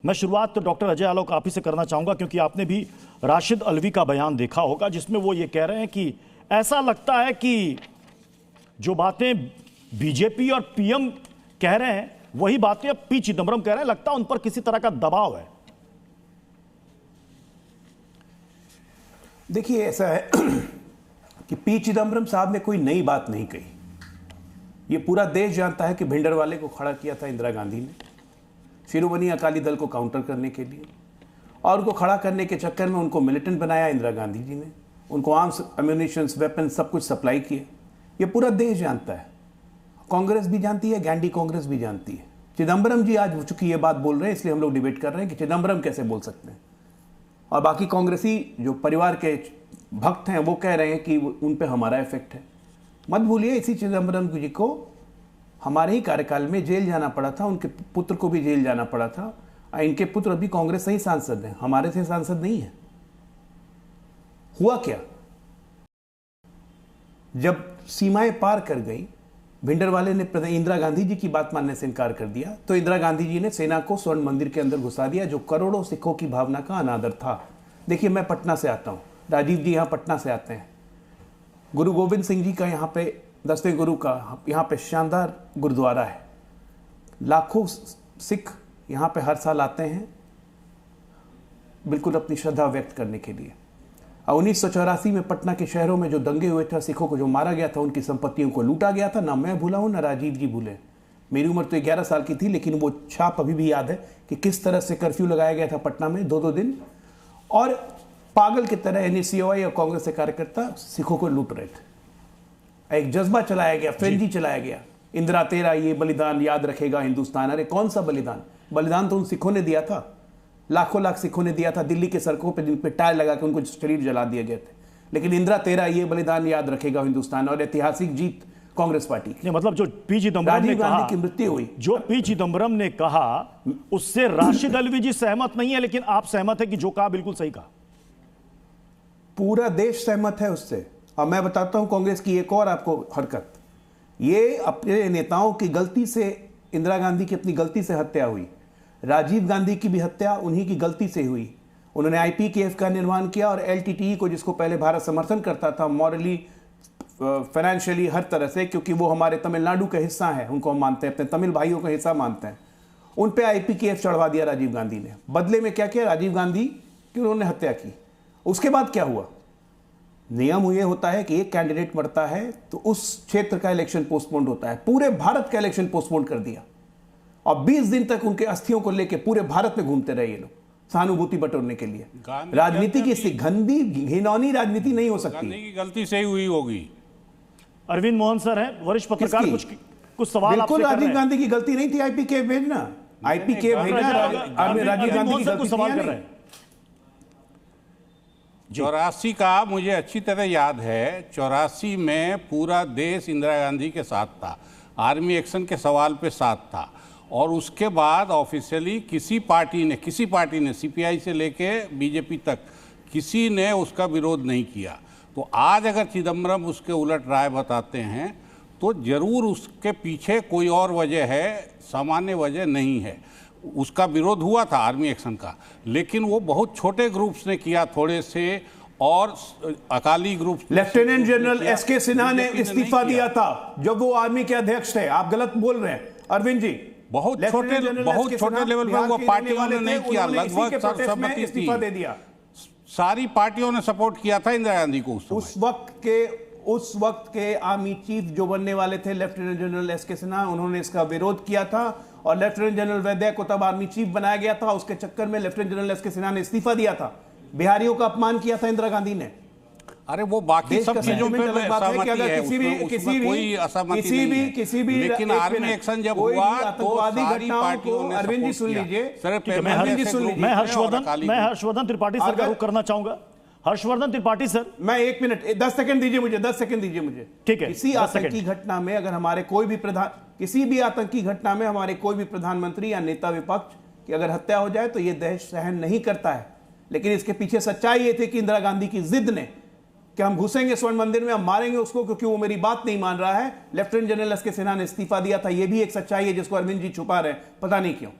मैं शुरुआत तो डॉक्टर अजय आलोक आप ही से करना चाहूंगा, क्योंकि आपने भी राशिद अल्वी का बयान देखा होगा जिसमें वो ये कह रहे हैं कि ऐसा लगता है कि जो बातें बीजेपी और पीएम कह रहे हैं वही बातें अब पी चिदम्बरम कह रहे हैं। लगता है उन पर किसी तरह का दबाव है। देखिए, ऐसा है कि पी चिदम्बरम साहब ने कोई नई बात नहीं कही। ये पूरा देश जानता है कि भिंडरवाले को खड़ा किया था इंदिरा गांधी ने शिरोमणि अकाली दल को काउंटर करने के लिए, और उनको खड़ा करने के चक्कर में उनको मिलिटेंट बनाया इंदिरा गांधी जी ने, उनको आर्म्स, एम्यूनिशंस, वेपन सब कुछ सप्लाई किए। ये पूरा देश जानता है, कांग्रेस भी जानती है, गांधी कांग्रेस भी जानती है। चिदम्बरम जी आज चूंकि ये बात बोल रहे हैं इसलिए हम लोग डिबेट कर रहे हैं कि चिदम्बरम कैसे बोल सकते हैं, और बाकी कांग्रेसी जो परिवार के भक्त हैं वो कह रहे हैं कि उन पे हमारा इफेक्ट है। मत भूलिए, इसी चिदम्बरम जी को हमारे ही कार्यकाल में जेल जाना पड़ा था, उनके पुत्र को भी जेल जाना पड़ा था। इनके पुत्र अभी कांग्रेस से ही सांसद हैं, हमारे से सांसद नहीं है। हुआ क्या, जब सीमाएं पार कर गई, भिंडरवाले ने इंदिरा गांधी जी की बात मानने से इनकार कर दिया, तो इंदिरा गांधी जी ने सेना को स्वर्ण मंदिर के अंदर घुसा दिया, जो करोड़ों सिखों की भावना का अनादर था। देखिए, मैं पटना से आता हूं, राजीव जी यहां पटना से आते हैं। गुरु गोविंद सिंह जी का यहां पे 10वें गुरु का यहाँ पे शानदार गुरुद्वारा है। लाखों सिख यहाँ पे हर साल आते हैं बिल्कुल अपनी श्रद्धा व्यक्त करने के लिए। और 1984 में पटना के शहरों में जो दंगे हुए थे, सिखों को जो मारा गया था, उनकी संपत्तियों को लूटा गया था। ना मैं भूला हूँ ना राजीव जी भूले। मेरी उम्र तो 11 साल की थी, लेकिन वो छाप अभी भी याद है कि किस तरह से कर्फ्यू लगाया गया था पटना में 2-2 दिन, और पागल की तरह NSCOI और कांग्रेस के कार्यकर्ता सिखों को लूट रहे थे। एक जज्बा चलाया गया, फ्रेंजी चलाया गया, इंदिरा तेरा ये बलिदान याद रखेगा हिंदुस्तान। अरे कौन सा बलिदान? बलिदान तो उन सिखों ने दिया था, लाखों लाख सिखों ने दिया था दिल्ली के सड़कों पे, जिन पे टायर लगा के उनको शरीर जला दिए गए थे। लेकिन इंदिरा तेरा ये बलिदान याद रखेगा हिंदुस्तान, और ऐतिहासिक जीत कांग्रेस पार्टी की। मतलब जो पी चिदम्बरम ने कहा, की मृत्यु हुई, जो पी चिदम्बरम ने कहा उससे राशिद अल्वी जी सहमत नहीं है, लेकिन आप सहमत है कि जो कहा बिल्कुल सही कहा? पूरा देश सहमत है उससे। और मैं बताता हूं कांग्रेस की एक और आपको हरकत। ये अपने नेताओं की गलती से, इंदिरा गांधी की अपनी गलती से हत्या हुई, राजीव गांधी की भी हत्या उन्हीं की गलती से हुई। उन्होंने IPKF का निर्माण किया, और LTTE को, जिसको पहले भारत समर्थन करता था मॉरली, फाइनेंशियली, हर तरह से, क्योंकि वो हमारे तमिलनाडु का हिस्सा है, उनको हम मानते हैं, अपने तमिल भाइयों का हिस्सा मानते हैं, उन पे IPKF चढ़वा दिया राजीव गांधी ने। बदले में क्या किया राजीव गांधी की? उन्होंने हत्या की। उसके बाद क्या हुआ? नियम ये होता है कि एक कैंडिडेट मरता है तो उस क्षेत्र का इलेक्शन पोस्टपोन होता है। पूरे भारत का इलेक्शन पोस्टपोन कर दिया, और 20 दिन तक उनके अस्थियों को लेकर पूरे भारत में घूमते रहे ये लोग, सहानुभूति बटोरने के लिए। राजनीति की इससे गंदी घिनौनी राजनीति नहीं हो सकती। गांधी की गलती से ही हुई होगी। अरविंद मोहन सर हैं, वरिष्ठ पत्रकार, कुछ सवाल आपसे कर रहे हैं। राजीव गांधी की गलती नहीं थी IPKF भेजना, IPKF भेजना राजीव गांधी की गलती सवाल कर रहे हैं। 84 का मुझे अच्छी तरह याद है। 84 में पूरा देश इंदिरा गांधी के साथ था, आर्मी एक्शन के सवाल पे साथ था, और उसके बाद ऑफिशियली किसी पार्टी ने CPI से लेके BJP तक किसी ने उसका विरोध नहीं किया। तो आज अगर चिदम्बरम उसके उलट राय बताते हैं तो जरूर उसके पीछे कोई और वजह है, सामान्य वजह नहीं है। उसका विरोध हुआ था आर्मी एक्शन का, लेकिन वो बहुत छोटे ग्रुप्स ने किया, थोड़े से, और Akali group. Lieutenant general SK Sinha ने इस्तीफा दिया था जब वो आर्मी के अध्यक्ष थे। आप गलत बोल रहे हैं अरविंद जी। बहुत छोटे लेवल पे हुआ, पार्टियों ने नहीं किया, लगभग सर्वसम्मति इस्तीफा दे दिया। सारी पार्टियों ने सपोर्ट किया था इंदिरा गांधी को उस वक्त के आर्मी चीफ जो बनने वाले थे लेफ्टिनेंट जनरल SK सिन्हा, उन्होंने इसका विरोध किया था, और लेफ्टिनेंट जनरल वैद्य को तब आर्मी चीफ बनाया गया था। उसके चक्कर में लेफ्टिनेंट जनरल SK सिन्हा ने इस्तीफा दिया था। बिहारियों का अपमान किया था इंदिरा गांधी ने। अरे वो बाकी सब चीजों पे किसी भी लेकिन आर्मी एक्शन जब हुआ तो सारी पार्टियों ने, अरविंद जी सुन लीजिए, मैं हर्षवर्धन त्रिपाठी सर का रुख करना चाहूंगा। हर्षवर्धन त्रिपाठी सर, मैं 1 मिनट 10 सेकंड दीजिए मुझे, 10 सेकंड दीजिए मुझे। ठीक है। किसी आतंकी घटना में अगर हमारे किसी भी आतंकी घटना में हमारे कोई भी प्रधानमंत्री या नेता विपक्ष की अगर हत्या हो जाए तो यह देश सहन नहीं करता है। लेकिन इसके पीछे सच्चाई ये थी कि इंदिरा गांधी की जिद ने कि हम घुसेंगे स्वर्ण मंदिर में, हम मारेंगे उसको क्योंकि वो मेरी बात नहीं मान रहा है। लेफ्टिनेंट जनरल SK सिन्हा ने इस्तीफा दिया था। यह भी एक सच्चाई है जिसको अरविंद जी छुपा रहे हैं, पता नहीं क्यों।